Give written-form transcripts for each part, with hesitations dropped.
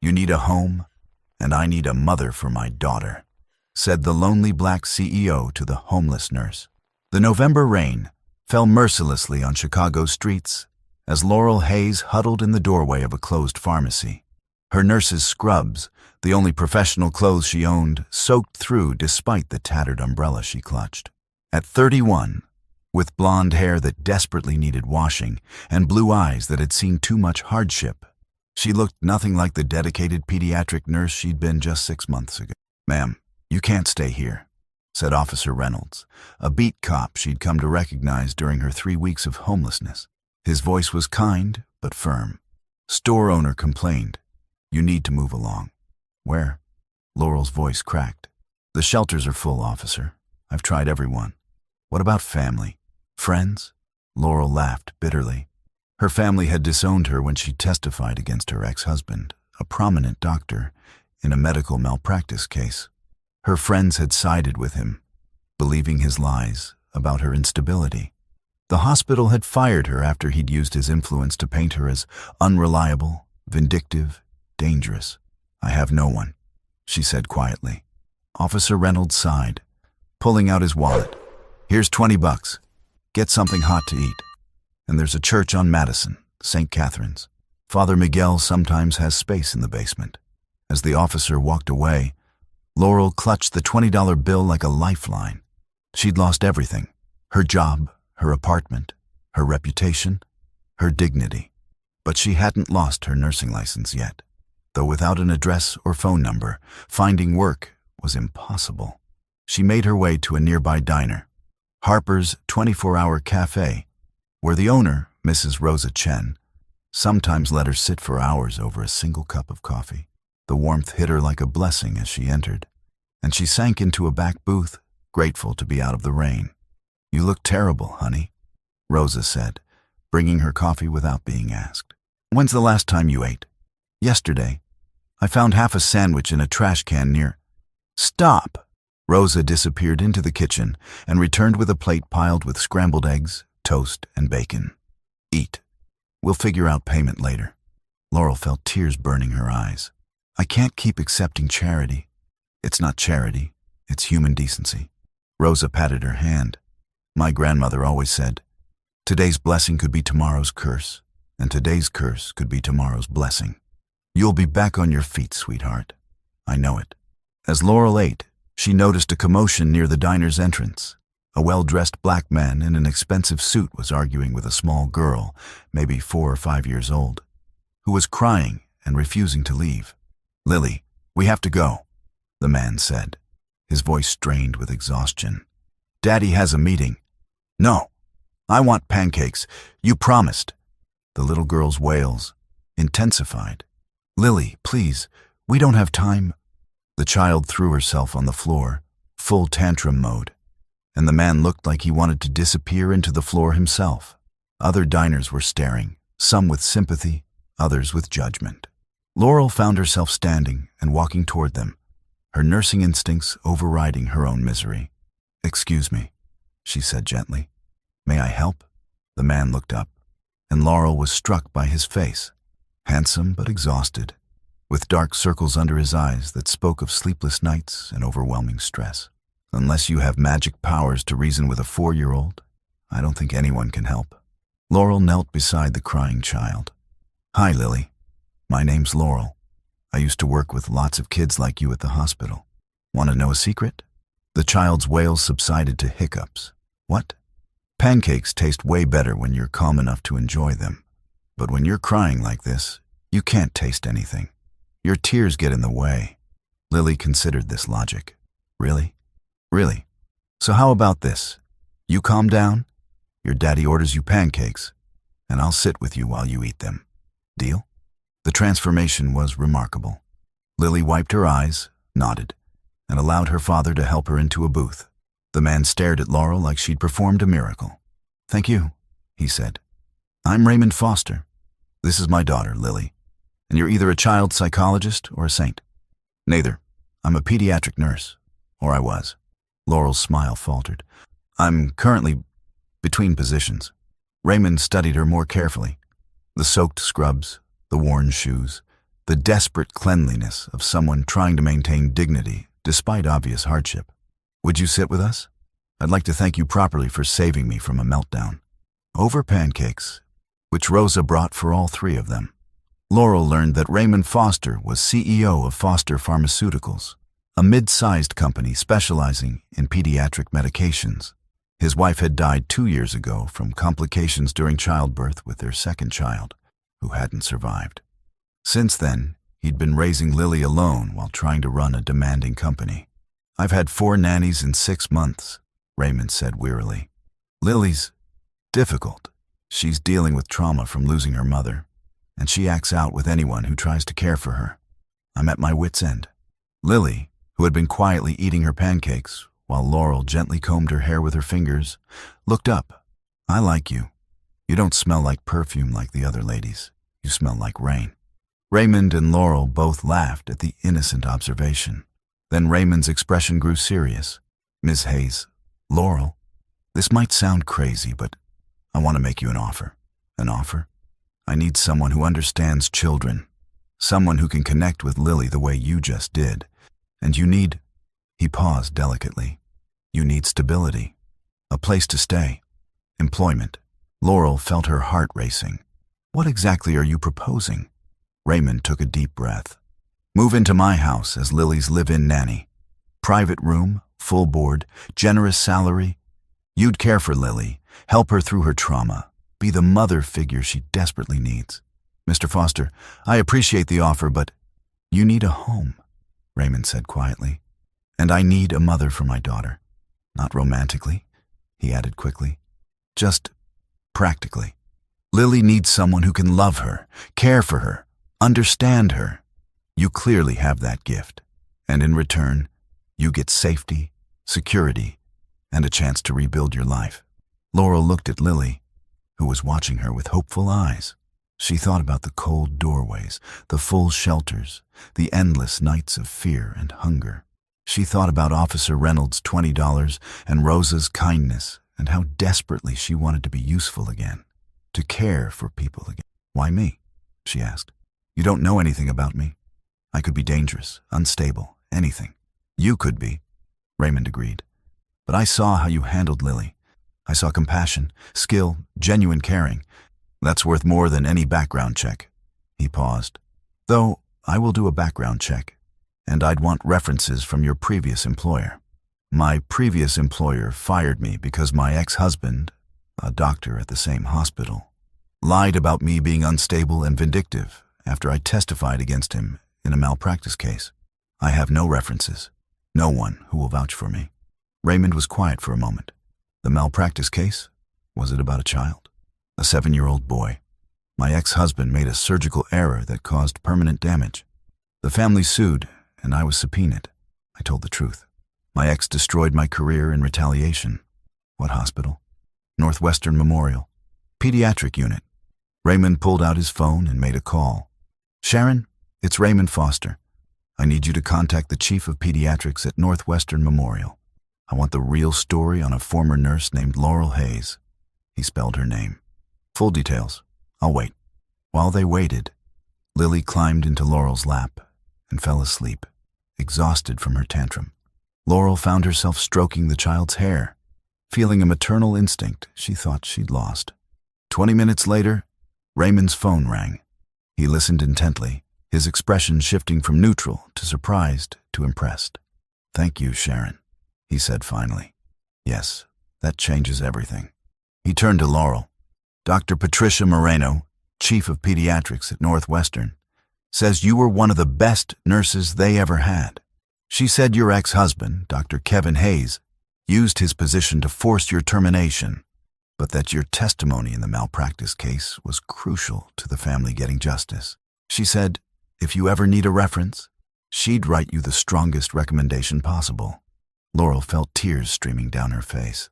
You need a home, and I need a mother for my daughter," said the lonely black CEO to the homeless nurse. The November rain fell mercilessly on Chicago's streets as Laurel Hayes huddled in the doorway of a closed pharmacy. Her nurse's scrubs, the only professional clothes she owned, soaked through despite the tattered umbrella she clutched. At 31, with blonde hair that desperately needed washing and blue eyes that had seen too much hardship, she looked nothing like the dedicated pediatric nurse she'd been just 6 months ago. "Ma'am, you can't stay here," said Officer Reynolds, a beat cop she'd come to recognize during her 3 weeks of homelessness. His voice was kind but firm. Store owner complained, "You need to move along." "Where?" Laurel's voice cracked. "The shelters are full, officer. I've tried everyone." "What about family? Friends?" Laurel laughed bitterly. Her family had disowned her when she testified against her ex-husband, a prominent doctor, in a medical malpractice case. Her friends had sided with him, believing his lies about her instability. The hospital had fired her after he'd used his influence to paint her as unreliable, vindictive, dangerous. "I have no one," she said quietly. Officer Reynolds sighed, pulling out his wallet. "Here's $20. Get something hot to eat. And there's a church on Madison, St. Catherine's. Father Miguel sometimes has space in the basement." As the officer walked away, Laurel clutched the $20 bill like a lifeline. She'd lost everything: her job, her apartment, her reputation, her dignity. But she hadn't lost her nursing license yet, though without an address or phone number, finding work was impossible. She made her way to a nearby diner, Harper's 24-hour cafe, where the owner, Mrs. Rosa Chen, sometimes let her sit for hours over a single cup of coffee. The warmth hit her like a blessing as she entered, and she sank into a back booth, grateful to be out of the rain. "You look terrible, honey," Rosa said, bringing her coffee without being asked. "When's the last time you ate?" "Yesterday. I found half a sandwich in a trash can near—" "Stop!" Rosa disappeared into the kitchen and returned with a plate piled with scrambled eggs, toast, and bacon. "Eat. We'll figure out payment later." Laurel felt tears burning her eyes. "I can't keep accepting charity." "It's not charity, it's human decency." Rosa patted her hand. "My grandmother always said, today's blessing could be tomorrow's curse, and today's curse could be tomorrow's blessing. You'll be back on your feet, sweetheart. I know it." As Laurel ate, she noticed a commotion near the diner's entrance. A well-dressed black man in an expensive suit was arguing with a small girl, maybe 4 or 5 years old, who was crying and refusing to leave. "Lily, we have to go," the man said, his voice strained with exhaustion. "Daddy has a meeting." "No, I want pancakes. You promised." The little girl's wails intensified. "Lily, please, we don't have time." The child threw herself on the floor, full tantrum mode, and the man looked like he wanted to disappear into the floor himself. Other diners were staring, some with sympathy, others with judgment. Laurel found herself standing and walking toward them, her nursing instincts overriding her own misery. "Excuse me," she said gently. "May I help?" The man looked up, and Laurel was struck by his face, handsome but exhausted, with dark circles under his eyes that spoke of sleepless nights and overwhelming stress. "Unless you have magic powers to reason with a 4-year-old, I don't think anyone can help." Laurel knelt beside the crying child. "Hi, Lily. My name's Laurel. I used to work with lots of kids like you at the hospital. Want to know a secret?" The child's wails subsided to hiccups. "What?" "Pancakes taste way better when you're calm enough to enjoy them. But when you're crying like this, you can't taste anything. Your tears get in the way." Lily considered this logic. "Really? Really? So how about this? You calm down, your daddy orders you pancakes, and I'll sit with you while you eat them. Deal?" The transformation was remarkable. Lily wiped her eyes, nodded, and allowed her father to help her into a booth. The man stared at Laurel like she'd performed a miracle. "Thank you," he said. "I'm Raymond Foster. This is my daughter, Lily. And you're either a child psychologist or a saint." "Neither. I'm a pediatric nurse. Or I was." Laurel's smile faltered. "I'm currently between positions." Raymond studied her more carefully. The soaked scrubs, the worn shoes, the desperate cleanliness of someone trying to maintain dignity despite obvious hardship. Would you sit with us? I'd like to thank you properly for saving me from a meltdown. Over pancakes, which Rosa brought for all three of them. Laurel learned that Raymond Foster was CEO of Foster Pharmaceuticals, a mid-sized company specializing in pediatric medications. His wife had died 2 years ago from complications during childbirth with their second child, who hadn't survived. Since then, he'd been raising Lily alone while trying to run a demanding company. I've had 4 nannies in 6 months, Raymond said wearily. Lily's difficult. She's dealing with trauma from losing her mother, and she acts out with anyone who tries to care for her. I'm at my wit's end. Lily, who had been quietly eating her pancakes while Laurel gently combed her hair with her fingers, looked up. I like you. You don't smell like perfume like the other ladies. You smell like rain. Raymond and Laurel both laughed at the innocent observation. Then Raymond's expression grew serious. Ms. Hayes, Laurel, this might sound crazy, but I want to make you an offer. An offer? I need someone who understands children. Someone who can connect with Lily the way you just did. And you need... He paused delicately. You need stability. A place to stay. Employment. Laurel felt her heart racing. What exactly are you proposing? Raymond took a deep breath. Move into my house as Lily's live-in nanny. Private room, full board, generous salary. You'd care for Lily, help her through her trauma, be the mother figure she desperately needs. Mr. Foster, I appreciate the offer, but you need a home, Raymond said quietly. And I need a mother for my daughter. Not romantically, he added quickly. Just practically. Lily needs someone who can love her, care for her, understand her. You clearly have that gift. And in return, you get safety, security, and a chance to rebuild your life. Laurel looked at Lily, who was watching her with hopeful eyes. She thought about the cold doorways, the full shelters, the endless nights of fear and hunger. She thought about Officer Reynolds' $20 and Rosa's kindness and how desperately she wanted to be useful again, to care for people again. Why me? She asked. You don't know anything about me. I could be dangerous, unstable, anything. You could be, Raymond agreed. But I saw how you handled Lily. I saw compassion, skill, genuine caring. That's worth more than any background check. He paused. Though I will do a background check. And I'd want references from your previous employer. My previous employer fired me because my ex-husband, a doctor at the same hospital, lied about me being unstable and vindictive after I testified against him in a malpractice case. I have no references, no one who will vouch for me. Raymond was quiet for a moment. The malpractice case? Was it about a child? A 7-year-old boy. My ex-husband made a surgical error that caused permanent damage. The family sued, and I was subpoenaed. I told the truth. My ex destroyed my career in retaliation. What hospital? Northwestern Memorial. Pediatric unit. Raymond pulled out his phone and made a call. Sharon, it's Raymond Foster. I need you to contact the chief of pediatrics at Northwestern Memorial. I want the real story on a former nurse named Laurel Hayes. He spelled her name. Full details. I'll wait. While they waited, Lily climbed into Laurel's lap and fell asleep, exhausted from her tantrum. Laurel found herself stroking the child's hair, feeling a maternal instinct she thought she'd lost. 20 minutes later, Raymond's phone rang. He listened intently, his expression shifting from neutral to surprised to impressed. Thank you, Sharon, he said finally. Yes, that changes everything. He turned to Laurel. Dr. Patricia Moreno, chief of pediatrics at Northwestern, says you were one of the best nurses they ever had. She said your ex-husband, Dr. Kevin Hayes, used his position to force your termination, but that your testimony in the malpractice case was crucial to the family getting justice. She said, if you ever need a reference, she'd write you the strongest recommendation possible. Laurel felt tears streaming down her face.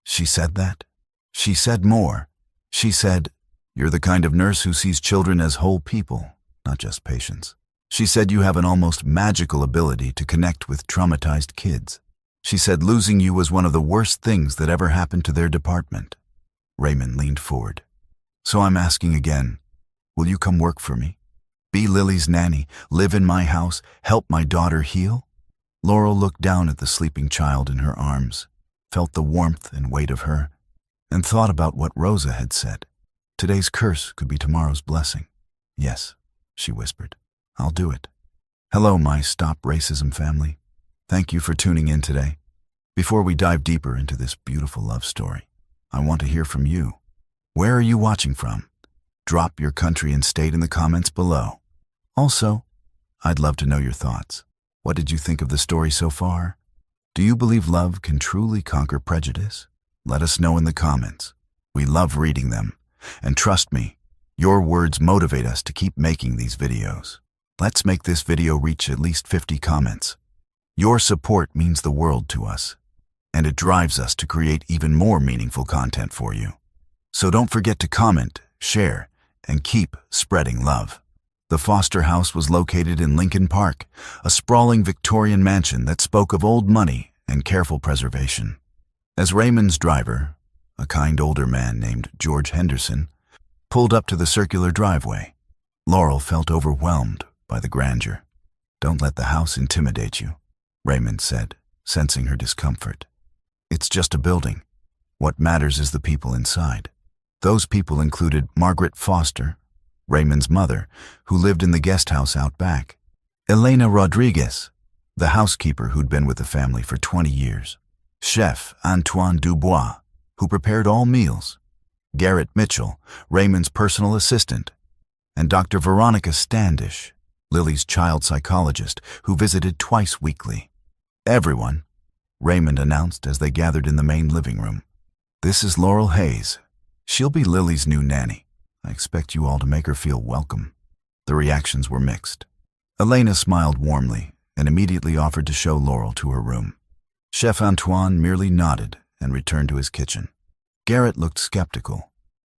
She said that? She said more. She said, you're the kind of nurse who sees children as whole people, not just patients. She said you have an almost magical ability to connect with traumatized kids. She said losing you was one of the worst things that ever happened to their department. Raymond leaned forward. So I'm asking again, will you come work for me? Be Lily's nanny, live in my house, help my daughter heal? Laurel looked down at the sleeping child in her arms, felt the warmth and weight of her, and thought about what Rosa had said. Today's curse could be tomorrow's blessing. Yes, she whispered, I'll do it. Hello, my Stop Racism family. Thank you for tuning in today. Before we dive deeper into this beautiful love story, I want to hear from you. Where are you watching from? Drop your country and state in the comments below. Also, I'd love to know your thoughts. What did you think of the story so far? Do you believe love can truly conquer prejudice? Let us know in the comments. We love reading them. And trust me, your words motivate us to keep making these videos. Let's make this video reach at least 50 comments. Your support means the world to us, and it drives us to create even more meaningful content for you. So don't forget to comment, share, and keep spreading love. The Foster house was located in Lincoln Park, a sprawling Victorian mansion that spoke of old money and careful preservation. As Raymond's driver, a kind older man named George Henderson, pulled up to the circular driveway, Laurel felt overwhelmed by the grandeur. Don't let the house intimidate you, Raymond said, sensing her discomfort. It's just a building. What matters is the people inside. Those people included Margaret Foster, Raymond's mother, who lived in the guest house out back; Elena Rodriguez, the housekeeper who'd been with the family for 20 years; Chef Antoine Dubois, who prepared all meals; Garrett Mitchell, Raymond's personal assistant; and Dr. Veronica Standish, Lily's child psychologist, who visited twice weekly. Everyone, Raymond announced as they gathered in the main living room. This is Laurel Hayes. She'll be Lily's new nanny. I expect you all to make her feel welcome. The reactions were mixed. Elena smiled warmly and immediately offered to show Laurel to her room. Chef Antoine merely nodded and returned to his kitchen. Garrett looked skeptical,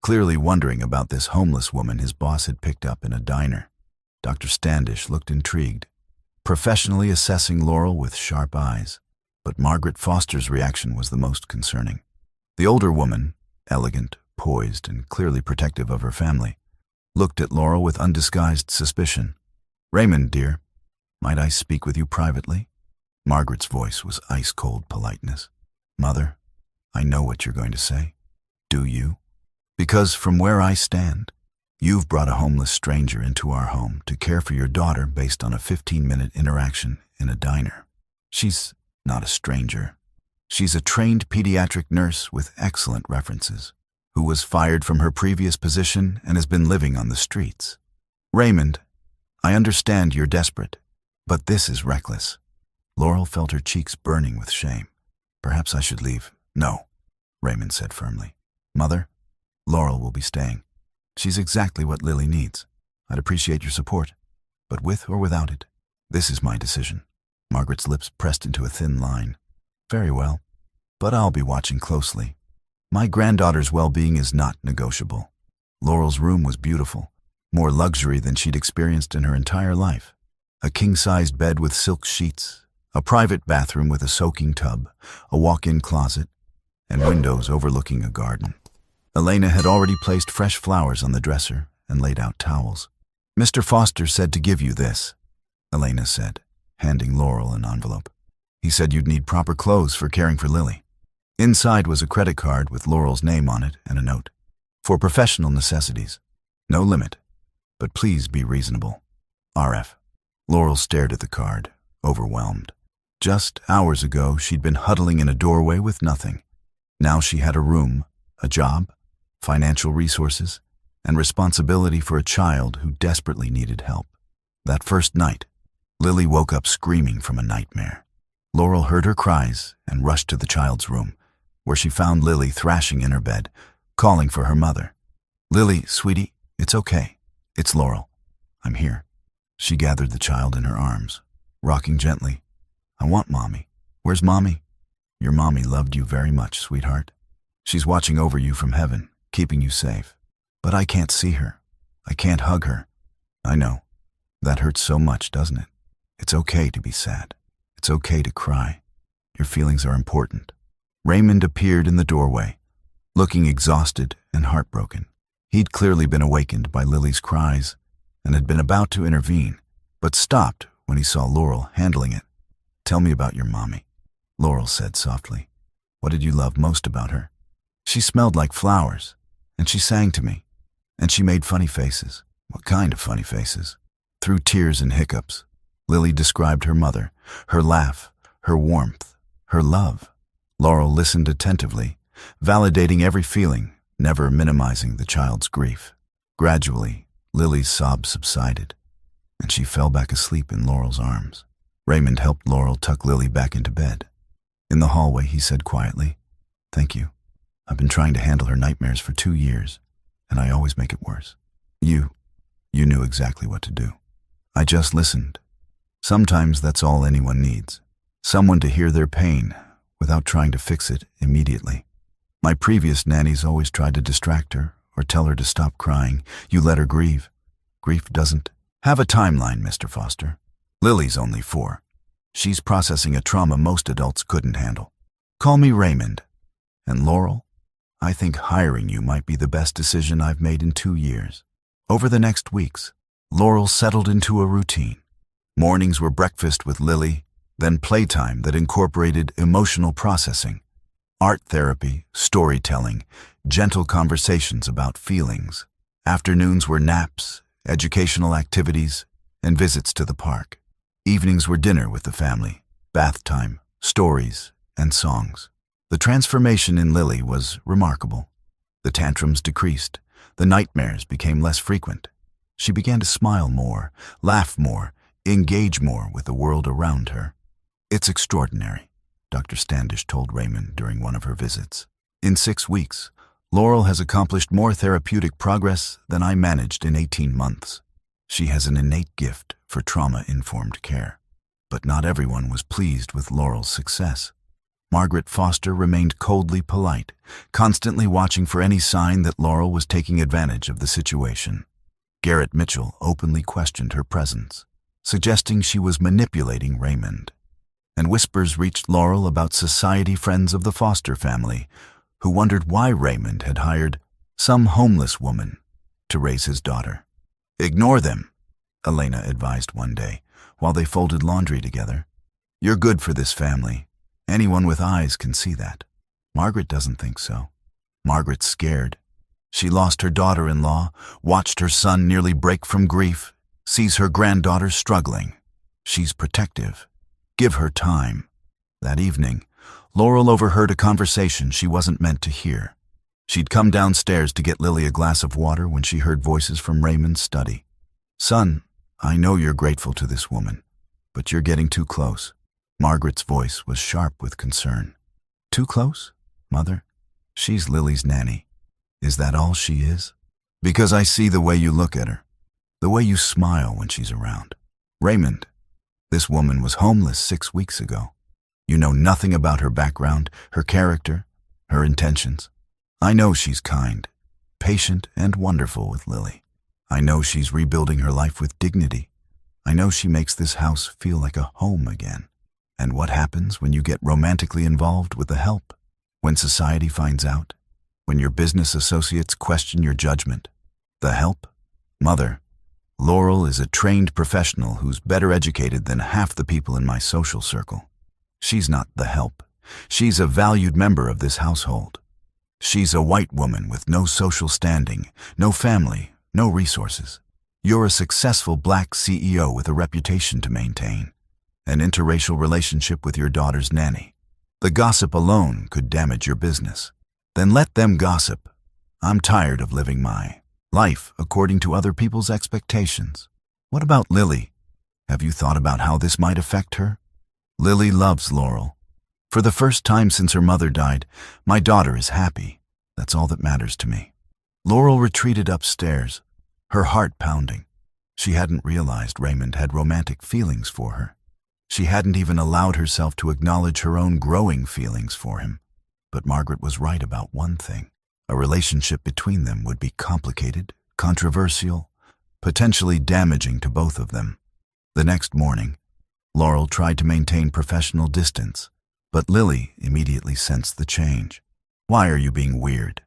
clearly wondering about this homeless woman his boss had picked up in a diner. Dr. Standish looked intrigued, professionally assessing Laurel with sharp eyes. But Margaret Foster's reaction was the most concerning. The older woman, elegant, poised, and clearly protective of her family, looked at Laurel with undisguised suspicion. Raymond, dear, might I speak with you privately? Margaret's voice was ice-cold politeness. Mother, I know what you're going to say. Do you? Because from where I stand, you've brought a homeless stranger into our home to care for your daughter based on a 15-minute interaction in a diner. She's not a stranger. She's a trained pediatric nurse with excellent references, who was fired from her previous position and has been living on the streets. Raymond, I understand you're desperate, but this is reckless. Laurel felt her cheeks burning with shame. Perhaps I should leave. No, Raymond said firmly. Mother, Laurel will be staying. She's exactly what Lily needs. I'd appreciate your support, but with or without it, this is my decision. Margaret's lips pressed into a thin line. Very well, but I'll be watching closely. My granddaughter's well-being is not negotiable. Laurel's room was beautiful, more luxury than she'd experienced in her entire life. A king-sized bed with silk sheets, a private bathroom with a soaking tub, a walk-in closet, and windows overlooking a garden. Elena had already placed fresh flowers on the dresser and laid out towels. Mr. Foster said to give you this, Elena said, handing Laurel an envelope. He said you'd need proper clothes for caring for Lily. Inside was a credit card with Laurel's name on it and a note. For professional necessities. No limit, but please be reasonable. RF. Laurel stared at the card, overwhelmed. Just hours ago, she'd been huddling in a doorway with nothing. Now she had a room, a job, financial resources, and responsibility for a child who desperately needed help. That first night, Lily woke up screaming from a nightmare. Laurel heard her cries and rushed to the child's room, where she found Lily thrashing in her bed, calling for her mother. Lily, sweetie, it's okay. It's Laurel. I'm here. She gathered the child in her arms, rocking gently. I want Mommy. Where's Mommy? Your mommy loved you very much, sweetheart. She's watching over you from heaven, keeping you safe. But I can't see her. I can't hug her. I know. That hurts so much, doesn't it? It's okay to be sad. It's okay to cry. Your feelings are important. Raymond appeared in the doorway, looking exhausted and heartbroken. He'd clearly been awakened by Lily's cries and had been about to intervene, but stopped when he saw Laurel handling it. "Tell me about your mommy," Laurel said softly. "What did you love most about her?" "She smelled like flowers, and she sang to me, and she made funny faces." "What kind of funny faces?" Through tears and hiccups, Lily described her mother, her laugh, her warmth, her love. Laurel listened attentively, validating every feeling, never minimizing the child's grief. Gradually, Lily's sobs subsided, and she fell back asleep in Laurel's arms. Raymond helped Laurel tuck Lily back into bed. In the hallway, he said quietly, "Thank you. I've been trying to handle her nightmares for 2 years, and I always make it worse. You knew exactly what to do. I just listened. Sometimes that's all anyone needs. Someone to hear their pain without trying to fix it immediately. My previous nannies always tried to distract her or tell her to stop crying. You let her grieve. Grief doesn't have a timeline, Mr. Foster. Lily's only 4. She's processing a trauma most adults couldn't handle. Call me Raymond. And Laurel, I think hiring you might be the best decision I've made in 2 years." Over the next weeks, Laurel settled into a routine. Mornings were breakfast with Lily, then playtime that incorporated emotional processing, art therapy, storytelling, gentle conversations about feelings. Afternoons were naps, educational activities, and visits to the park. Evenings were dinner with the family, bath time, stories, and songs. The transformation in Lily was remarkable. The tantrums decreased. The nightmares became less frequent. She began to smile more, laugh more, engage more with the world around her. "It's extraordinary," Dr. Standish told Raymond during one of her visits. "In 6 weeks, Laurel has accomplished more therapeutic progress than I managed in 18 months. She has an innate gift for trauma-informed care." But not everyone was pleased with Laurel's success. Margaret Foster remained coldly polite, constantly watching for any sign that Laurel was taking advantage of the situation. Garrett Mitchell openly questioned her presence, suggesting she was manipulating Raymond. And whispers reached Laurel about society friends of the Foster family, who wondered why Raymond had hired some homeless woman to raise his daughter. "Ignore them," Elena advised one day, while they folded laundry together. "You're good for this family. Anyone with eyes can see that." Margaret doesn't think so. Margaret's scared. She lost her daughter-in-law, watched her son nearly break from grief, sees her granddaughter struggling. She's protective. Give her time. That evening, Laurel overheard a conversation she wasn't meant to hear. She'd come downstairs to get Lily a glass of water when she heard voices from Raymond's study. "Son, I know you're grateful to this woman, but you're getting too close." Margaret's voice was sharp with concern. "Too close, Mother? She's Lily's nanny. Is that all she is?" "Because I see the way you look at her, the way you smile when she's around. Raymond, this woman was homeless 6 weeks ago. You know nothing about her background, her character, her intentions. I know she's kind, patient, and wonderful with Lily. I know she's rebuilding her life with dignity. I know she makes this house feel like a home again. And what happens when you get romantically involved with the help? When society finds out? When your business associates question your judgment? The help? Mother, Laurel is a trained professional who's better educated than half the people in my social circle. She's not the help. She's a valued member of this household. She's a white woman with no social standing, no family, no resources. You're a successful black CEO with a reputation to maintain. An interracial relationship with your daughter's nanny. The gossip alone could damage your business. Then let them gossip. I'm tired of living my life according to other people's expectations. What about Lily? Have you thought about how this might affect her? Lily loves Laurel. For the first time since her mother died, my daughter is happy. That's all that matters to me." Laurel retreated upstairs, her heart pounding. She hadn't realized Raymond had romantic feelings for her. She hadn't even allowed herself to acknowledge her own growing feelings for him. But Margaret was right about one thing. A relationship between them would be complicated, controversial, potentially damaging to both of them. The next morning, Laurel tried to maintain professional distance, but Lily immediately sensed the change. "Why are you being weird?"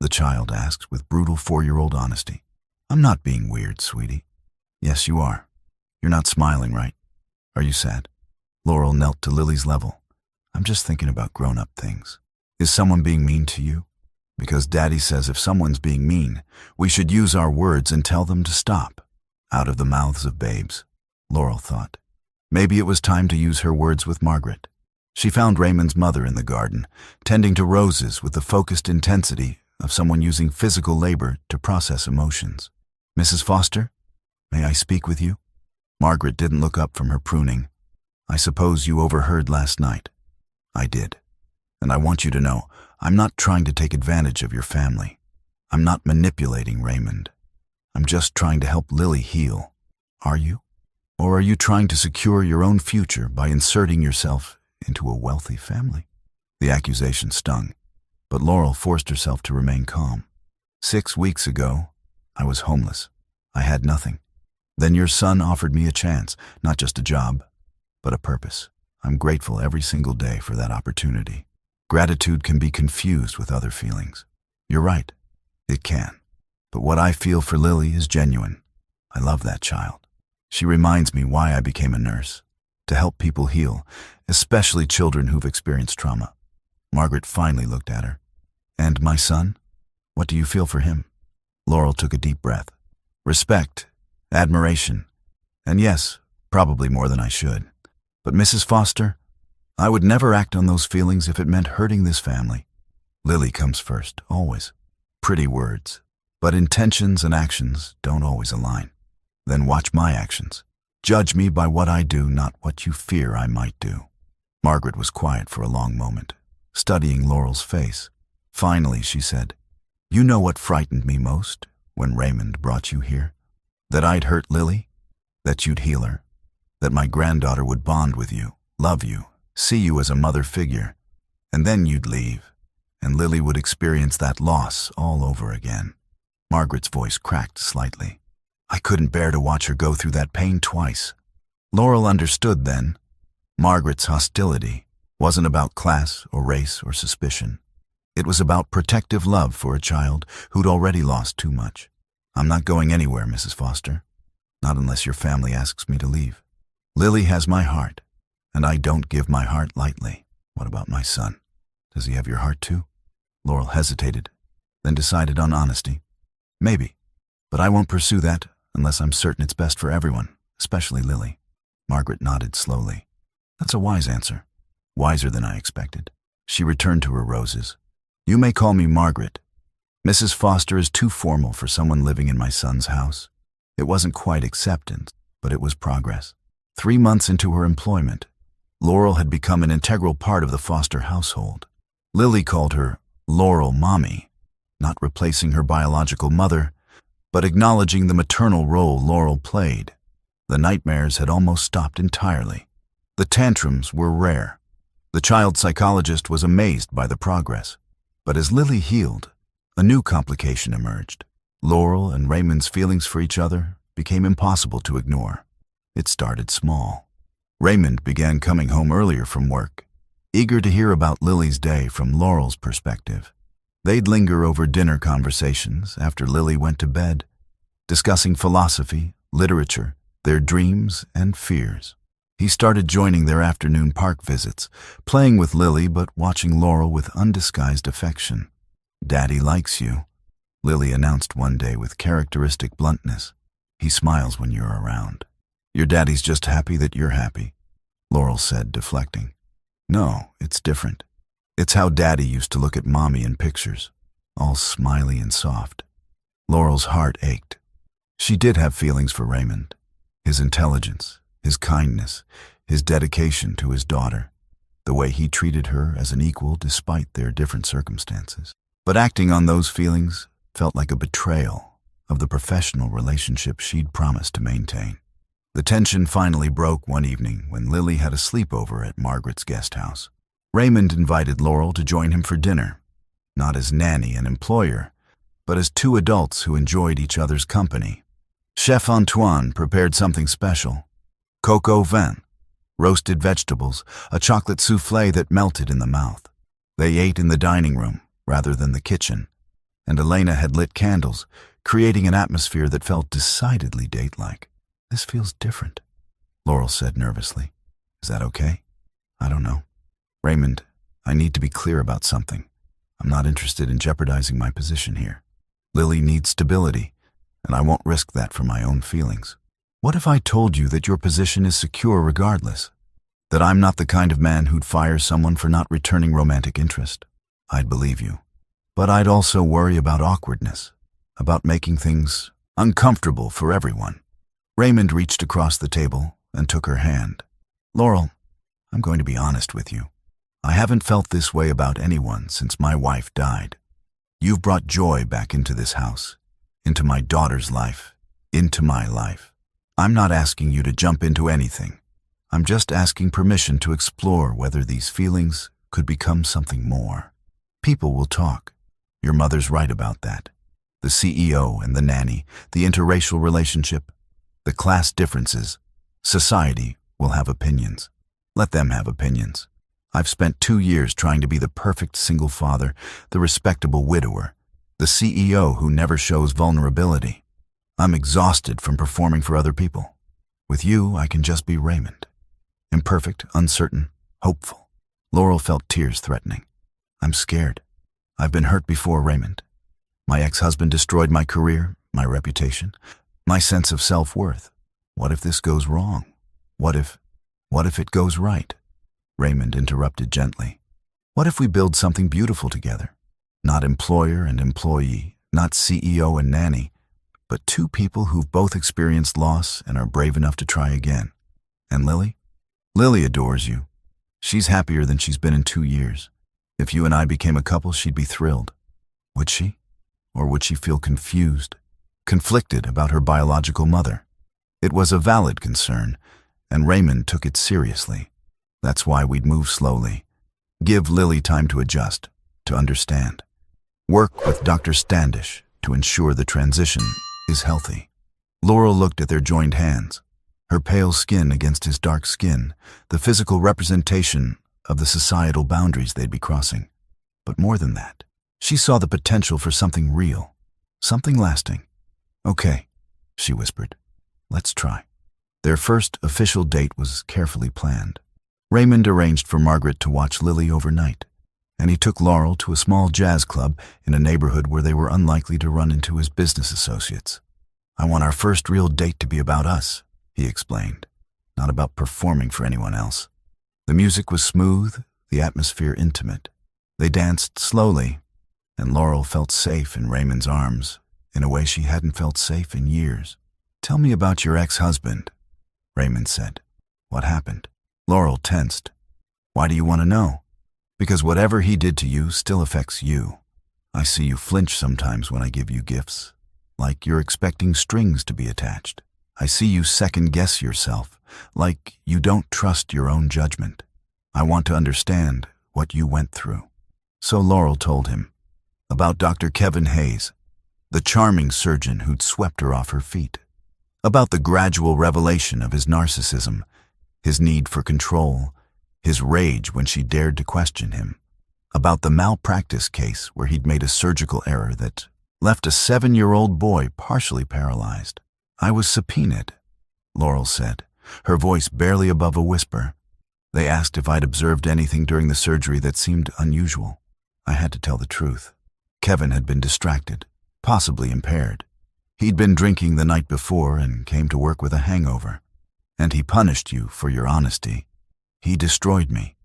the child asked with brutal 4-year-old honesty. "I'm not being weird, sweetie. Yes, you are. You're not smiling, right? Are you sad? Laurel knelt to Lily's level. I'm just thinking about grown-up things. Is someone being mean to you? Because Daddy says if someone's being mean, we should use our words and tell them to stop. Out of the mouths of babes, Laurel thought. Maybe it was time to use her words with Margaret. She found Raymond's mother in the garden, tending to roses with the focused intensity of someone using physical labor to process emotions. Mrs. Foster, may I speak with you? Margaret didn't look up from her pruning. I suppose you overheard last night. I did. And I want you to know, I'm not trying to take advantage of your family. I'm not manipulating Raymond. I'm just trying to help Lily heal. Are you? Or are you trying to secure your own future by inserting yourself into a wealthy family? The accusation stung, but Laurel forced herself to remain calm. 6 weeks ago, I was homeless. I had nothing. Then your son offered me a chance, not just a job, but a purpose. I'm grateful every single day for that opportunity. Gratitude can be confused with other feelings. You're right, it can. But what I feel for Lily is genuine. I love that child. She reminds me why I became a nurse, to help people heal, especially children who've experienced trauma. Margaret finally looked at her. And my son? What do you feel for him? Laurel took a deep breath. Respect, admiration, and yes, probably more than I should. But Mrs. Foster, I would never act on those feelings if it meant hurting this family. Lily comes first, always. Pretty words, but intentions and actions don't always align. Then watch my actions. Judge me by what I do, not what you fear I might do. Margaret was quiet for a long moment, studying Laurel's face. Finally, she said, You know what frightened me most when Raymond brought you here? That I'd hurt Lily? That you'd heal her? That my granddaughter would bond with you, love you, see you as a mother figure, and then you'd leave, and Lily would experience that loss all over again. Margaret's voice cracked slightly. I couldn't bear to watch her go through that pain twice. Laurel understood then. Margaret's hostility wasn't about class or race or suspicion. It was about protective love for a child who'd already lost too much. I'm not going anywhere, Mrs. Foster. Not unless your family asks me to leave. Lily has my heart, and I don't give my heart lightly. What about my son? Does he have your heart too? Laurel hesitated, then decided on honesty. Maybe, but I won't pursue that unless I'm certain it's best for everyone, especially Lily. Margaret nodded slowly. That's a wise answer, wiser than I expected. She returned to her roses. You may call me Margaret. Mrs. Foster is too formal for someone living in my son's house. It wasn't quite acceptance, but it was progress. 3 months into her employment, Laurel had become an integral part of the Foster household. Lily called her Laurel Mommy, not replacing her biological mother, but acknowledging the maternal role Laurel played. The nightmares had almost stopped entirely. The tantrums were rare. The child psychologist was amazed by the progress. But as Lily healed, a new complication emerged. Laurel and Raymond's feelings for each other became impossible to ignore. It started small. Raymond began coming home earlier from work, eager to hear about Lily's day from Laurel's perspective. They'd linger over dinner conversations after Lily went to bed, discussing philosophy, literature, their dreams and fears. He started joining their afternoon park visits, playing with Lily but watching Laurel with undisguised affection. Daddy likes you, Lily announced one day with characteristic bluntness. He smiles when you're around. Your daddy's just happy that you're happy, Laurel said, deflecting. No, it's different. It's how Daddy used to look at Mommy in pictures, all smiley and soft. Laurel's heart ached. She did have feelings for Raymond, his intelligence, his kindness, his dedication to his daughter, the way he treated her as an equal despite their different circumstances. But acting on those feelings felt like a betrayal of the professional relationship she'd promised to maintain. The tension finally broke one evening when Lily had a sleepover at Margaret's guest house. Raymond invited Laurel to join him for dinner, not as nanny and employer, but as two adults who enjoyed each other's company. Chef Antoine prepared something special: coq au vin, roasted vegetables, a chocolate soufflé that melted in the mouth. They ate in the dining room rather than the kitchen, and Elena had lit candles, creating an atmosphere that felt decidedly date-like. This feels different, Laurel said nervously. Is that okay? I don't know. Raymond, I need to be clear about something. I'm not interested in jeopardizing my position here. Lily needs stability, and I won't risk that for my own feelings. What if I told you that your position is secure regardless? That I'm not the kind of man who'd fire someone for not returning romantic interest? I'd believe you. But I'd also worry about awkwardness, about making things uncomfortable for everyone. Raymond reached across the table and took her hand. Laurel, I'm going to be honest with you. I haven't felt this way about anyone since my wife died. You've brought joy back into this house, into my daughter's life, into my life. I'm not asking you to jump into anything. I'm just asking permission to explore whether these feelings could become something more. People will talk. Your mother's right about that. The CEO and the nanny, the interracial relationship, the class differences. Society will have opinions. Let them have opinions. I've spent 2 years trying to be the perfect single father, the respectable widower, the CEO who never shows vulnerability. I'm exhausted from performing for other people. With you, I can just be Raymond. Imperfect, uncertain, hopeful. Laurel felt tears threatening. I'm scared. I've been hurt before, Raymond. My ex-husband destroyed my career, my reputation, my sense of self-worth. What if this goes wrong? What if it goes right? Raymond interrupted gently. What if we build something beautiful together? Not employer and employee, not CEO and nanny, but 2 people who've both experienced loss and are brave enough to try again. And Lily? Lily adores you. She's happier than she's been in 2 years. If you and I became a couple, she'd be thrilled. Would she? Or would she feel confused, conflicted about her biological mother? It was a valid concern, and Raymond took it seriously. That's why we'd move slowly. Give Lily time to adjust, to understand. Work with Dr. Standish to ensure the transition is healthy. Laurel looked at their joined hands, her pale skin against his dark skin, the physical representation of the societal boundaries they'd be crossing. But more than that, she saw the potential for something real, something lasting. Okay, she whispered. Let's try. Their first official date was carefully planned. Raymond arranged for Margaret to watch Lily overnight, and he took Laurel to a small jazz club in a neighborhood where they were unlikely to run into his business associates. I want our first real date to be about us, he explained, not about performing for anyone else. The music was smooth, the atmosphere intimate. They danced slowly, and Laurel felt safe in Raymond's arms in a way she hadn't felt safe in years. Tell me about your ex-husband, Raymond said. What happened? Laurel tensed. Why do you want to know? Because whatever he did to you still affects you. I see you flinch sometimes when I give you gifts, like you're expecting strings to be attached. I see you second-guess yourself, like you don't trust your own judgment. I want to understand what you went through. So Laurel told him about Dr. Kevin Hayes, the charming surgeon who'd swept her off her feet, about the gradual revelation of his narcissism, his need for control, his rage when she dared to question him, about the malpractice case where he'd made a surgical error that left a 7-year-old boy partially paralyzed. I was subpoenaed, Laurel said, her voice barely above a whisper. They asked if I'd observed anything during the surgery that seemed unusual. I had to tell the truth. Kevin had been distracted, possibly impaired. He'd been drinking the night before and came to work with a hangover. And he punished you for your honesty. He destroyed me,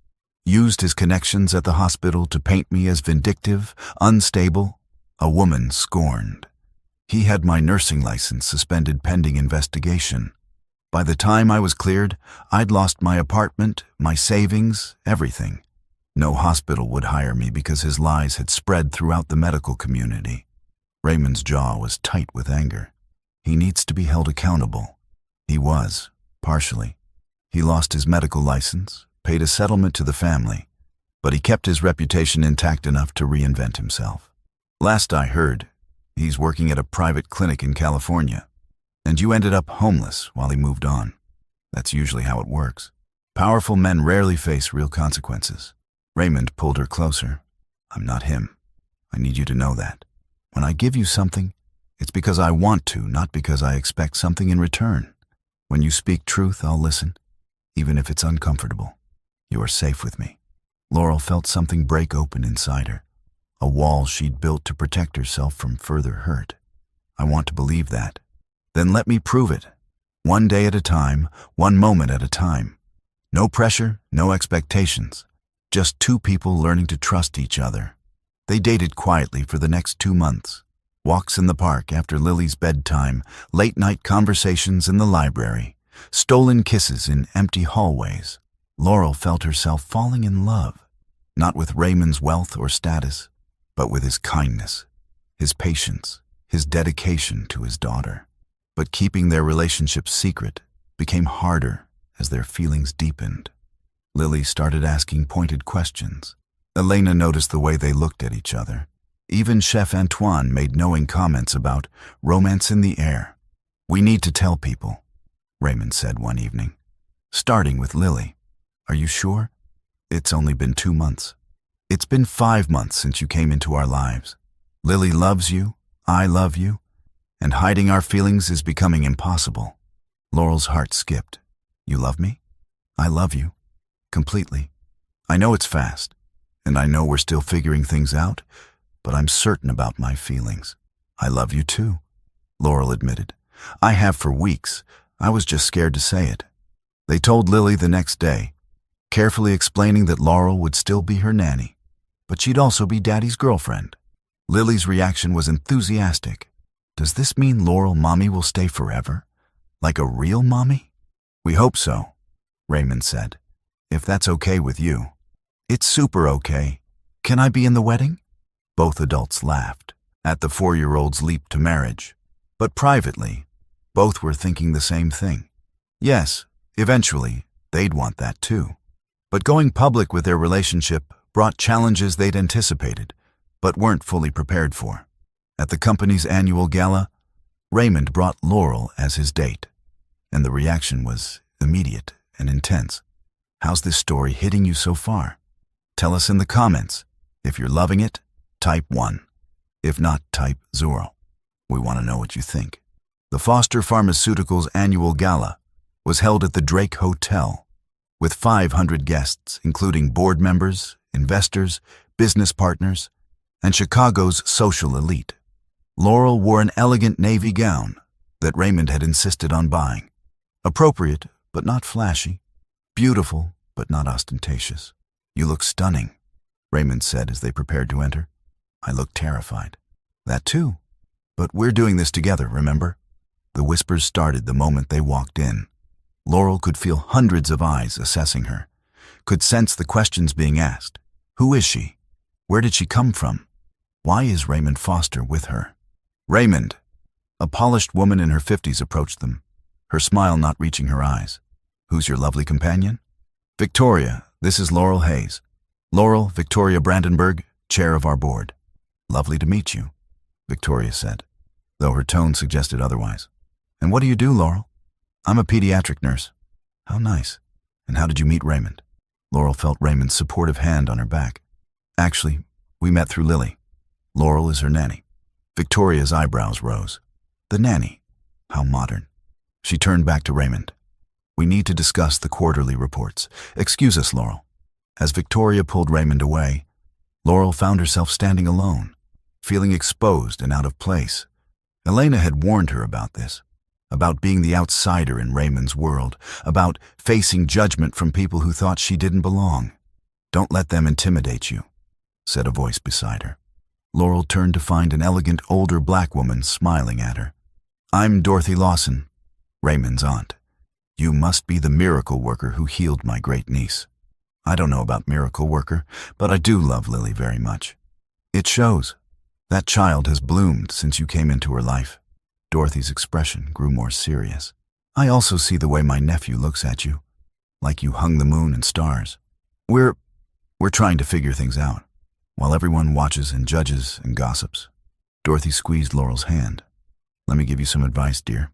used his connections at the hospital to paint me as vindictive, unstable, a woman scorned. He had my nursing license suspended pending investigation. By the time I was cleared, I'd lost my apartment, my savings, everything. No hospital would hire me because his lies had spread throughout the medical community. Raymond's jaw was tight with anger. He needs to be held accountable. He was. Partially. He lost his medical license, paid a settlement to the family, but he kept his reputation intact enough to reinvent himself. Last I heard, he's working at a private clinic in California, and you ended up homeless while he moved on. That's usually how it works. Powerful men rarely face real consequences. Raymond pulled her closer. I'm not him. I need you to know that. When I give you something, it's because I want to, not because I expect something in return. When you speak truth, I'll listen, even if it's uncomfortable. You are safe with me. Laurel felt something break open inside her, a wall she'd built to protect herself from further hurt. I want to believe that. Then let me prove it. One day at a time, one moment at a time. No pressure, no expectations. Just two people learning to trust each other. They dated quietly for the next 2 months. Walks in the park after Lily's bedtime, late-night conversations in the library, stolen kisses in empty hallways. Laurel felt herself falling in love, not with Raymond's wealth or status, but with his kindness, his patience, his dedication to his daughter. But keeping their relationship secret became harder as their feelings deepened. Lily started asking pointed questions. Elena noticed the way they looked at each other. Even Chef Antoine made knowing comments about romance in the air. "We need to tell people," Raymond said one evening. "Starting with Lily. Are you sure? It's only been 2 months. It's been 5 months since you came into our lives. Lily loves you, I love you, and hiding our feelings is becoming impossible." Laurel's heart skipped. "You love me? I love you. Completely. I know it's fast, and I know we're still figuring things out, but I'm certain about my feelings. I love you too," Laurel admitted. "I have for weeks. I was just scared to say it." They told Lily the next day, carefully explaining that Laurel would still be her nanny, but she'd also be Daddy's girlfriend. Lily's reaction was enthusiastic. "Does this mean Laurel Mommy will stay forever? Like a real mommy?" "We hope so," Raymond said. "If that's okay with you." "It's super okay. Can I be in the wedding?" Both adults laughed at the 4-year-old's leap to marriage. But privately, both were thinking the same thing. Yes, eventually, they'd want that too. But going public with their relationship brought challenges they'd anticipated, but weren't fully prepared for. At the company's annual gala, Raymond brought Laurel as his date, and the reaction was immediate and intense. "How's this story hitting you so far? Tell us in the comments. If you're loving it, type 1. If not, type 0. We want to know what you think." The Foster Pharmaceuticals annual gala was held at the Drake Hotel, with 500 guests, including board members, investors, business partners, and Chicago's social elite. Laurel wore an elegant navy gown that Raymond had insisted on buying. Appropriate, but not flashy. Beautiful, but not ostentatious. "You look stunning," Raymond said as they prepared to enter. "I look terrified." "That too. But we're doing this together, remember?" The whispers started the moment they walked in. Laurel could feel hundreds of eyes assessing her, could sense the questions being asked. Who is she? Where did she come from? Why is Raymond Foster with her? "Raymond," a polished woman in her 50s approached them, her smile not reaching her eyes. "Who's your lovely companion?" "Victoria, this is Laurel Hayes. Laurel, Victoria Brandenburg, chair of our board." "Lovely to meet you," Victoria said, though her tone suggested otherwise. "And what do you do, Laurel?" "I'm a pediatric nurse." "How nice. And how did you meet Raymond?" Laurel felt Raymond's supportive hand on her back. "Actually, we met through Lily. Laurel is her nanny." Victoria's eyebrows rose. "The nanny? How modern." She turned back to Raymond. "We need to discuss the quarterly reports. Excuse us, Laurel." As Victoria pulled Raymond away, Laurel found herself standing alone, feeling exposed and out of place. Elena had warned her about this, about being the outsider in Raymond's world, about facing judgment from people who thought she didn't belong. "Don't let them intimidate you," said a voice beside her. Laurel turned to find an elegant older black woman smiling at her. "I'm Dorothy Lawson, Raymond's aunt. You must be the miracle worker who healed my great niece." "I don't know about miracle worker, but I do love Lily very much. It shows. That child has bloomed since you came into her life." Dorothy's expression grew more serious. "I also see the way my nephew looks at you, like you hung the moon and stars. We're trying to figure things out, while everyone watches and judges and gossips." Dorothy squeezed Laurel's hand. "Let me give you some advice, dear.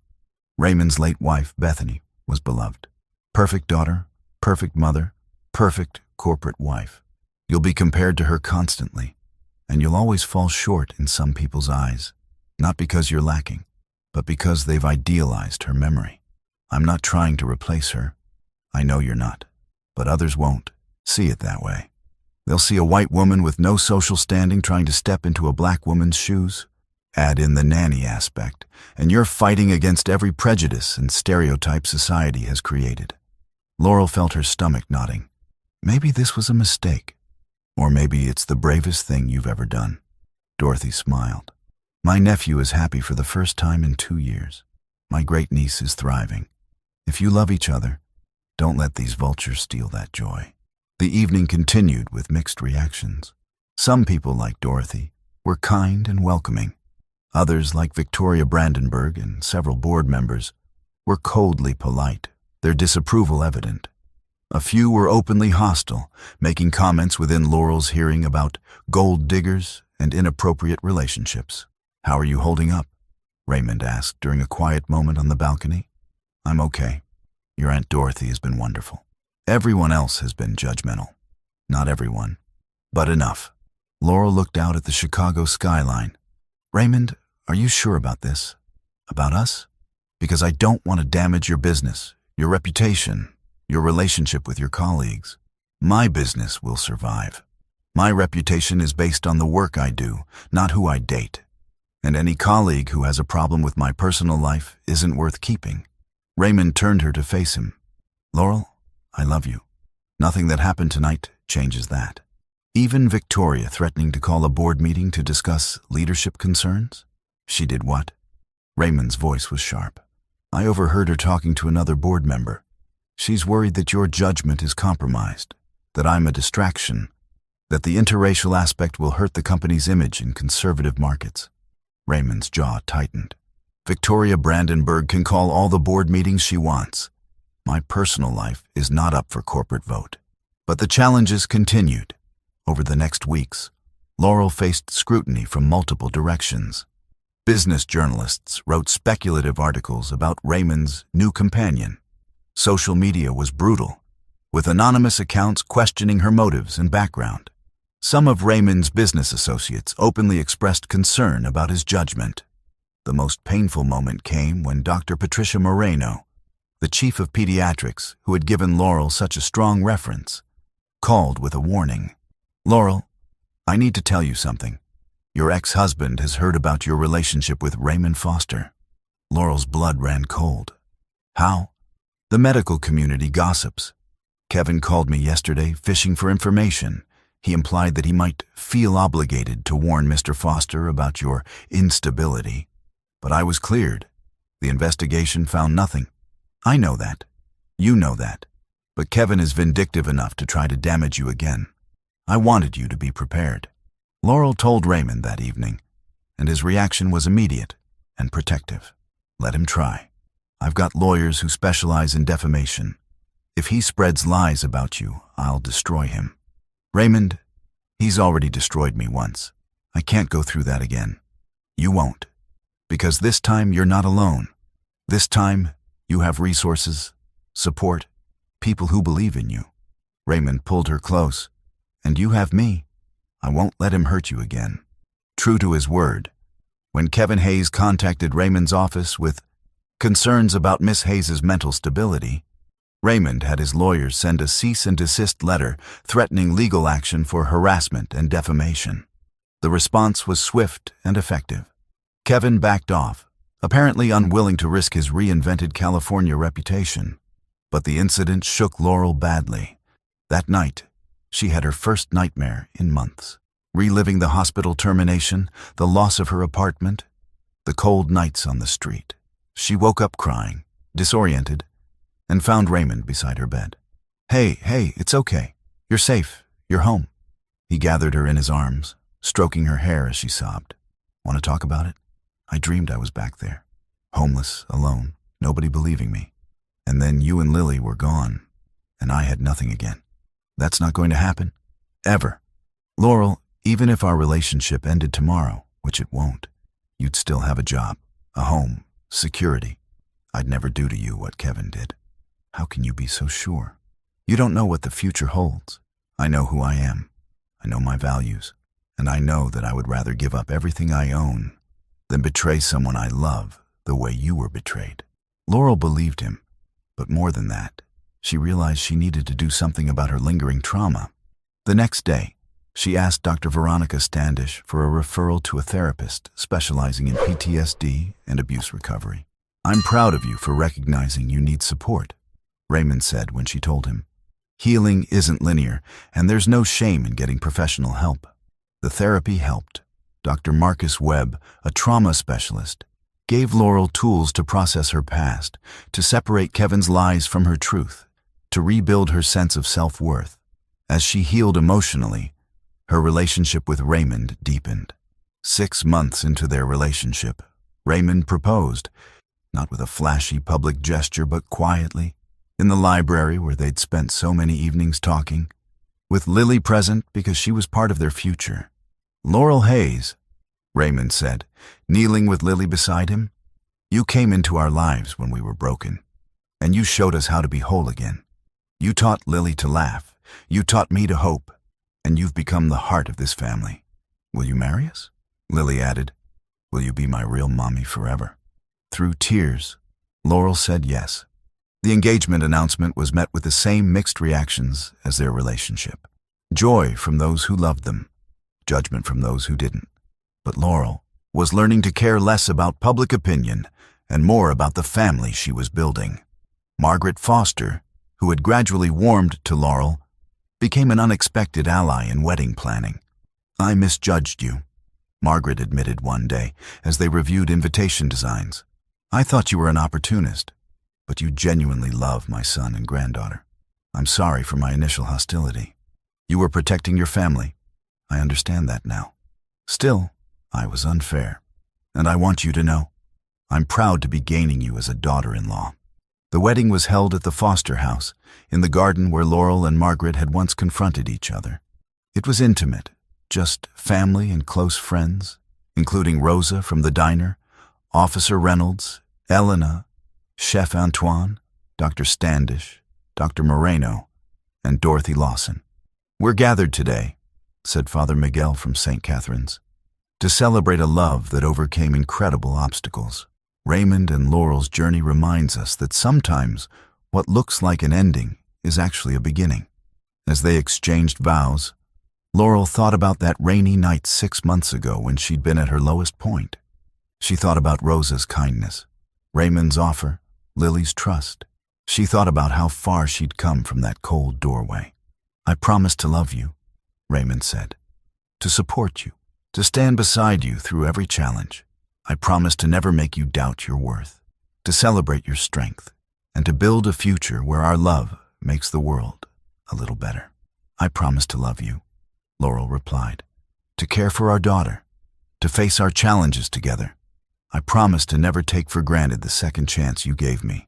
Raymond's late wife, Bethany, was beloved. Perfect daughter, perfect mother, perfect corporate wife. You'll be compared to her constantly, and you'll always fall short in some people's eyes, not because you're lacking, but because they've idealized her memory. I'm not trying to replace her. I know you're not. But others won't see it that way. They'll see a white woman with no social standing trying to step into a black woman's shoes. Add in the nanny aspect, and you're fighting against every prejudice and stereotype society has created. Laurel felt her stomach knotting. Maybe this was a mistake. Or maybe it's the bravest thing you've ever done. Dorothy smiled. My nephew is happy for the first time in 2 years. My great-niece is thriving. If you love each other, don't let these vultures steal that joy. The evening continued with mixed reactions. Some people, like Dorothy, were kind and welcoming. Others, like Victoria Brandenburg and several board members, were coldly polite, their disapproval evident. A few were openly hostile, making comments within Laurel's hearing about gold diggers and inappropriate relationships. How are you holding up? Raymond asked during a quiet moment on the balcony. I'm okay. Your Aunt Dorothy has been wonderful. Everyone else has been judgmental. Not everyone, but enough. Laurel looked out at the Chicago skyline. Raymond, are you sure about this? About us? Because I don't want to damage your business, your reputation, your relationship with your colleagues. My business will survive. My reputation is based on the work I do, not who I date. And any colleague who has a problem with my personal life isn't worth keeping. Raymond turned her to face him. Laurel, I love you. Nothing that happened tonight changes that. Even Victoria threatening to call a board meeting to discuss leadership concerns? She did what? Raymond's voice was sharp. I overheard her talking to another board member. She's worried that your judgment is compromised, that I'm a distraction, that the interracial aspect will hurt the company's image in conservative markets. Raymond's jaw tightened. Victoria Brandenburg can call all the board meetings she wants. My personal life is not up for corporate vote. But the challenges continued. Over the next weeks, Laurel faced scrutiny from multiple directions. Business journalists wrote speculative articles about Raymond's new companion. Social media was brutal, with anonymous accounts questioning her motives and background. Some of Raymond's business associates openly expressed concern about his judgment. The most painful moment came when Dr. Patricia Moreno, the chief of pediatrics who had given Laurel such a strong reference, called with a warning. Laurel, I need to tell you something. Your ex-husband has heard about your relationship with Raymond Foster. Laurel's blood ran cold. How? The medical community gossips. Kevin called me yesterday, fishing for information. He implied that he might feel obligated to warn Mr. Foster about your instability. But I was cleared. The investigation found nothing. I know that. You know that. But Kevin is vindictive enough to try to damage you again. I wanted you to be prepared. Laurel told Raymond that evening, and his reaction was immediate and protective. Let him try. I've got lawyers who specialize in defamation. If he spreads lies about you, I'll destroy him. Raymond, he's already destroyed me once. I can't go through that again. You won't. Because this time you're not alone. This time you have resources, support, people who believe in you. Raymond pulled her close. And you have me. I won't let him hurt you again. True to his word, when Kevin Hayes contacted Raymond's office with concerns about Miss Hayes' mental stability, Raymond had his lawyers send a cease and desist letter threatening legal action for harassment and defamation. The response was swift and effective. Kevin backed off, apparently unwilling to risk his reinvented California reputation. But the incident shook Laurel badly. That night, she had her first nightmare in months, reliving the hospital termination, the loss of her apartment, the cold nights on the street. She woke up crying, disoriented, and found Raymond beside her bed. Hey, it's okay. You're safe. You're home. He gathered her in his arms, stroking her hair as she sobbed. Want to talk about it? I dreamed I was back there, homeless, alone, nobody believing me. And then you and Lily were gone, and I had nothing again. That's not going to happen. Ever. Laurel, even if our relationship ended tomorrow, which it won't, you'd still have a job, a home, security. I'd never do to you what Kevin did. How can you be so sure? You don't know what the future holds. I know who I am. I know my values. And I know that I would rather give up everything I own than betray someone I love the way you were betrayed. Laurel believed him. But more than that, she realized she needed to do something about her lingering trauma. The next day, she asked Dr. Veronica Standish for a referral to a therapist specializing in PTSD and abuse recovery. "I'm proud of you for recognizing you need support," Raymond said when she told him. "Healing isn't linear, and there's no shame in getting professional help." The therapy helped. Dr. Marcus Webb, a trauma specialist, gave Laurel tools to process her past, to separate Kevin's lies from her truth, to rebuild her sense of self-worth. As she healed emotionally, her relationship with Raymond deepened. 6 months into their relationship, Raymond proposed, not with a flashy public gesture but quietly, in the library where they'd spent so many evenings talking, with Lily present because she was part of their future. "Laurel Hayes," Raymond said, kneeling with Lily beside him, "you came into our lives when we were broken, and you showed us how to be whole again. You taught Lily to laugh, you taught me to hope, and you've become the heart of this family. Will you marry us?" Lily added, "Will you be my real mommy forever?" Through tears, Laurel said yes. The engagement announcement was met with the same mixed reactions as their relationship. Joy from those who loved them, judgment from those who didn't. But Laurel was learning to care less about public opinion and more about the family she was building. Margaret Foster, who had gradually warmed to Laurel, became an unexpected ally in wedding planning. "I misjudged you," Margaret admitted one day as they reviewed invitation designs. "I thought you were an opportunist, but you genuinely love my son and granddaughter. I'm sorry for my initial hostility. You were protecting your family. I understand that now. Still, I was unfair, and I want you to know, I'm proud to be gaining you as a daughter-in-law." The wedding was held at the Foster house, in the garden where Laurel and Margaret had once confronted each other. It was intimate, just family and close friends, including Rosa from the diner, Officer Reynolds, Elena, Chef Antoine, Dr. Standish, Dr. Moreno, and Dorothy Lawson. "We're gathered today," said Father Miguel from St. Catherine's, "to celebrate a love that overcame incredible obstacles." Raymond and Laurel's journey reminds us that sometimes what looks like an ending is actually a beginning. As they exchanged vows, Laurel thought about that rainy night 6 months ago when she'd been at her lowest point. She thought about Rosa's kindness, Raymond's offer, Lily's trust. She thought about how far she'd come from that cold doorway. "I promise to love you," Raymond said, "to support you, to stand beside you through every challenge. I promise to never make you doubt your worth, to celebrate your strength, and to build a future where our love makes the world a little better." "I promise to love you," Laurel replied, "to care for our daughter, to face our challenges together. I promise to never take for granted the second chance you gave me,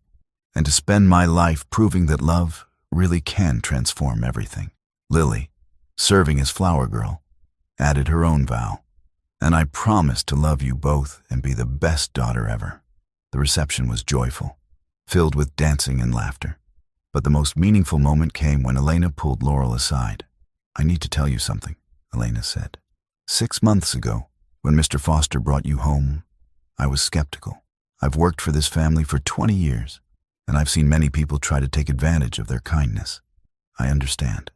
and to spend my life proving that love really can transform everything." Lily, serving as flower girl, added her own vow, "And I promise to love you both and be the best daughter ever." The reception was joyful, filled with dancing and laughter. But the most meaningful moment came when Elena pulled Laurel aside. "I need to tell you something," Elena said. 6 months ago, when Mr. Foster brought you home, I was skeptical. I've worked for this family for 20 years, and I've seen many people try to take advantage of their kindness. I understand.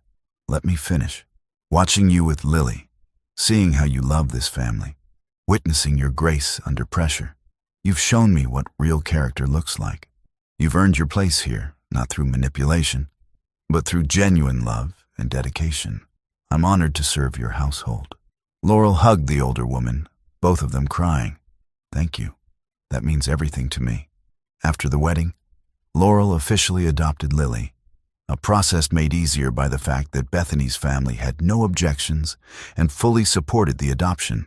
Let me finish. Watching you with Lily, seeing how you love this family, witnessing your grace under pressure, you've shown me what real character looks like. You've earned your place here, not through manipulation, but through genuine love and dedication. I'm honored to serve your household." Laurel hugged the older woman, both of them crying. "Thank you. That means everything to me." After the wedding, Laurel officially adopted Lily, a process made easier by the fact that Bethany's family had no objections and fully supported the adoption.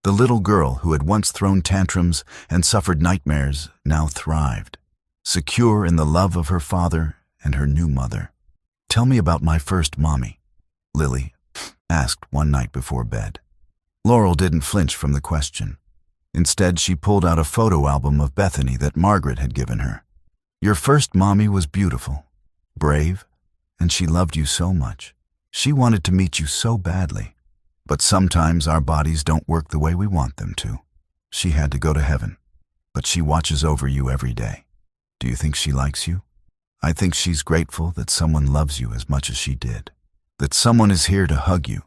The little girl who had once thrown tantrums and suffered nightmares now thrived, secure in the love of her father and her new mother. "Tell me about my first mommy," Lily asked one night before bed. Laurel didn't flinch from the question. Instead, she pulled out a photo album of Bethany that Margaret had given her. "Your first mommy was beautiful, brave, and she loved you so much. She wanted to meet you so badly. But sometimes our bodies don't work the way we want them to. She had to go to heaven, but she watches over you every day. Do you think she likes you?" I think she's grateful that someone loves you as much as she did. That someone is here to hug you,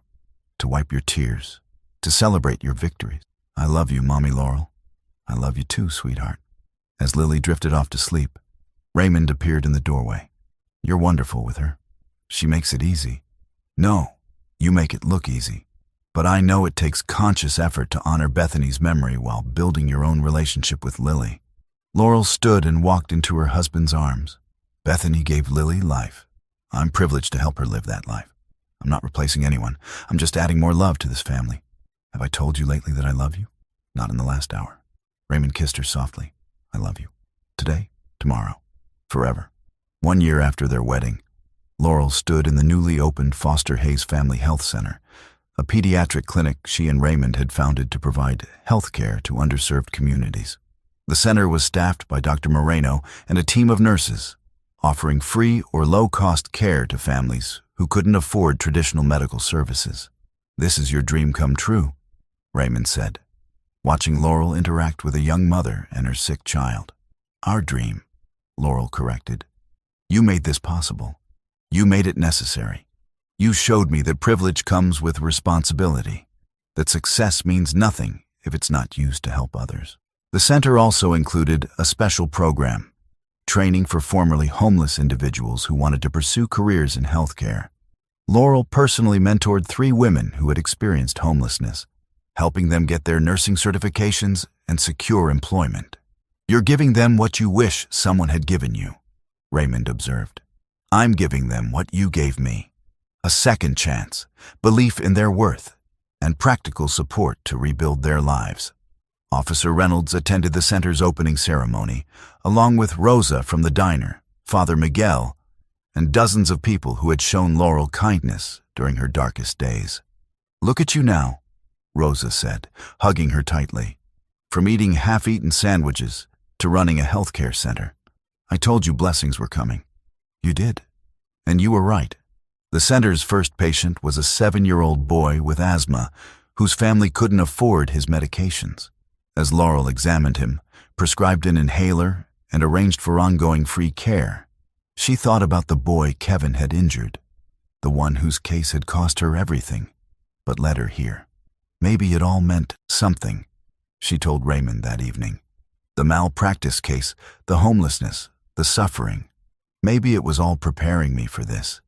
to wipe your tears, to celebrate your victories. I love you, Mommy Laurel. I love you too, sweetheart. As Lily drifted off to sleep, Raymond appeared in the doorway. You're wonderful with her. She makes it easy. No, you make it look easy. But I know it takes conscious effort to honor Bethany's memory while building your own relationship with Lily. Laurel stood and walked into her husband's arms. Bethany gave Lily life. I'm privileged to help her live that life. I'm not replacing anyone. I'm just adding more love to this family. Have I told you lately that I love you? Not in the last hour. Raymond kissed her softly. I love you. Today, tomorrow, forever. 1 year after their wedding, Laurel stood in the newly opened Foster Hayes Family Health Center, a pediatric clinic she and Raymond had founded to provide health care to underserved communities. The center was staffed by Dr. Moreno and a team of nurses, offering free or low-cost care to families who couldn't afford traditional medical services. This is your dream come true, Raymond said, watching Laurel interact with a young mother and her sick child. Our dream, Laurel corrected. You made this possible. You made it necessary. You showed me that privilege comes with responsibility, that success means nothing if it's not used to help others. The center also included a special program, training for formerly homeless individuals who wanted to pursue careers in healthcare. Laurel personally mentored 3 women who had experienced homelessness, helping them get their nursing certifications and secure employment. You're giving them what you wish someone had given you, Raymond observed. I'm giving them what you gave me. A second chance, belief in their worth, and practical support to rebuild their lives. Officer Reynolds attended the center's opening ceremony, along with Rosa from the diner, Father Miguel, and dozens of people who had shown Laurel kindness during her darkest days. Look at you now, Rosa said, hugging her tightly. From eating half-eaten sandwiches to running a healthcare center. I told you blessings were coming. You did. And you were right. The center's first patient was a 7-year-old boy with asthma whose family couldn't afford his medications. As Laurel examined him, prescribed an inhaler, and arranged for ongoing free care, she thought about the boy Kevin had injured, the one whose case had cost her everything, but led her here. Maybe it all meant something, she told Raymond that evening. The malpractice case, the homelessness, the suffering. Maybe it was all preparing me for this,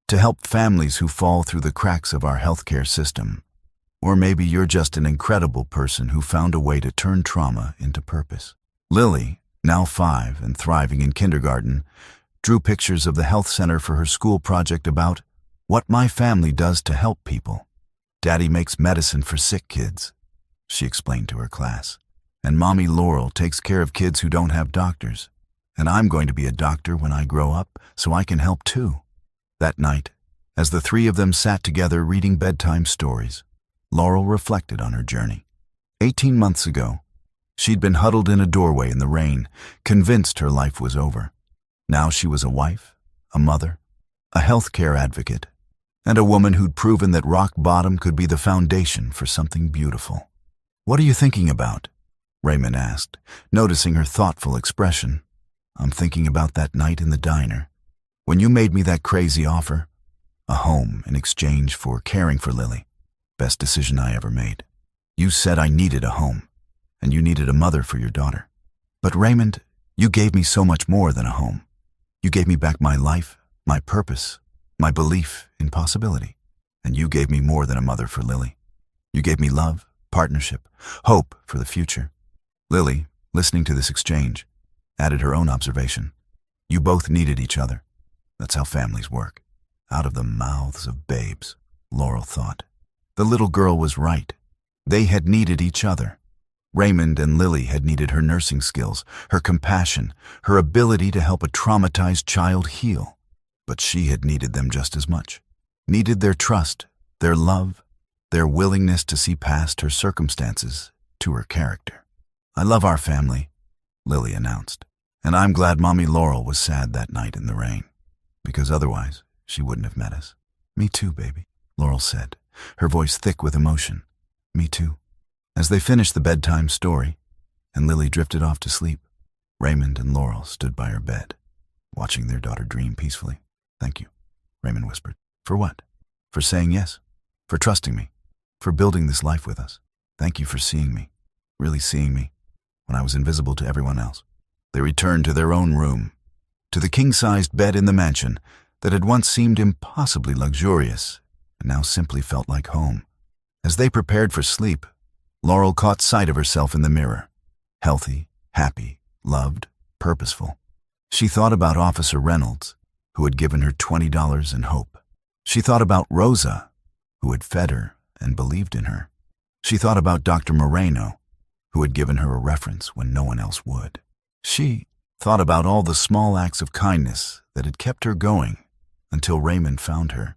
to help families who fall through the cracks of our healthcare system. Or maybe you're just an incredible person who found a way to turn trauma into purpose. Lily, now 5 and thriving in kindergarten, drew pictures of the health center for her school project about what my family does to help people. Daddy makes medicine for sick kids, she explained to her class. And Mommy Laurel takes care of kids who don't have doctors. And I'm going to be a doctor when I grow up so I can help too. That night, as the 3 of them sat together reading bedtime stories, Laurel reflected on her journey. 18 months ago, she'd been huddled in a doorway in the rain, convinced her life was over. Now she was a wife, a mother, a healthcare advocate, and a woman who'd proven that rock bottom could be the foundation for something beautiful. What are you thinking about? Raymond asked, noticing her thoughtful expression. I'm thinking about that night in the diner. When you made me that crazy offer, a home in exchange for caring for Lily, best decision I ever made. You said I needed a home, and you needed a mother for your daughter. But Raymond, you gave me so much more than a home. You gave me back my life, my purpose, my belief in possibility. And you gave me more than a mother for Lily. You gave me love, partnership, hope for the future. Lily, listening to this exchange, added her own observation. You both needed each other. That's how families work. Out of the mouths of babes, Laurel thought. The little girl was right. They had needed each other. Raymond and Lily had needed her nursing skills, her compassion, her ability to help a traumatized child heal. But she had needed them just as much. Needed their trust, their love, their willingness to see past her circumstances to her character. I love our family, Lily announced. And I'm glad Mommy Laurel was sad that night in the rain, because otherwise she wouldn't have met us. Me too, baby, Laurel said, her voice thick with emotion. Me too. As they finished the bedtime story, and Lily drifted off to sleep, Raymond and Laurel stood by her bed. watching their daughter dream peacefully. "Thank you," Raymond whispered. "For what?" "For saying yes. For trusting me. For building this life with us. Thank you for seeing me. Really seeing me. When I was invisible to everyone else." They returned to their own room. To the king-sized bed in the mansion that had once seemed impossibly luxurious and now simply felt like home. As they prepared for sleep, Laurel caught sight of herself in the mirror. Healthy, happy, loved, purposeful. She thought about Officer Reynolds, who had given her $20 and hope. She thought about Rosa, who had fed her and believed in her. She thought about Dr. Moreno, who had given her a reference when no one else would. She thought about all the small acts of kindness that had kept her going until Raymond found her.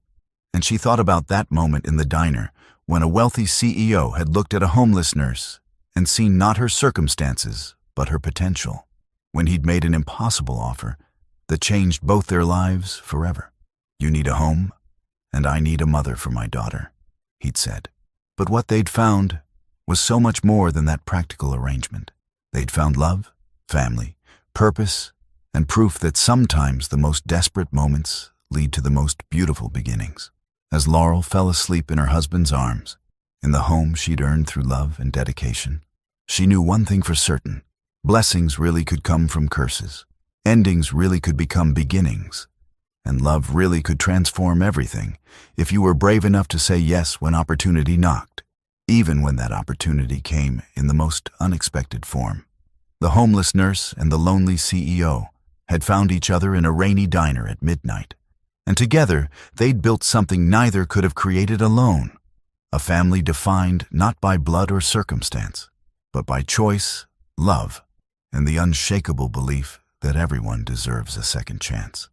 And she thought about that moment in the diner when a wealthy CEO had looked at a homeless nurse and seen not her circumstances, but her potential, when he'd made an impossible offer that changed both their lives forever. "You need a home, and I need a mother for my daughter," he'd said. But what they'd found was so much more than that practical arrangement. They'd found love, family, purpose, and proof that sometimes the most desperate moments lead to the most beautiful beginnings. As Laurel fell asleep in her husband's arms, in the home she'd earned through love and dedication, she knew one thing for certain: blessings really could come from curses, endings really could become beginnings, and love really could transform everything if you were brave enough to say yes when opportunity knocked, even when that opportunity came in the most unexpected form. The homeless nurse and the lonely CEO had found each other in a rainy diner at midnight, and together they'd built something neither could have created alone, a family defined not by blood or circumstance, but by choice, love, and the unshakable belief that everyone deserves a second chance.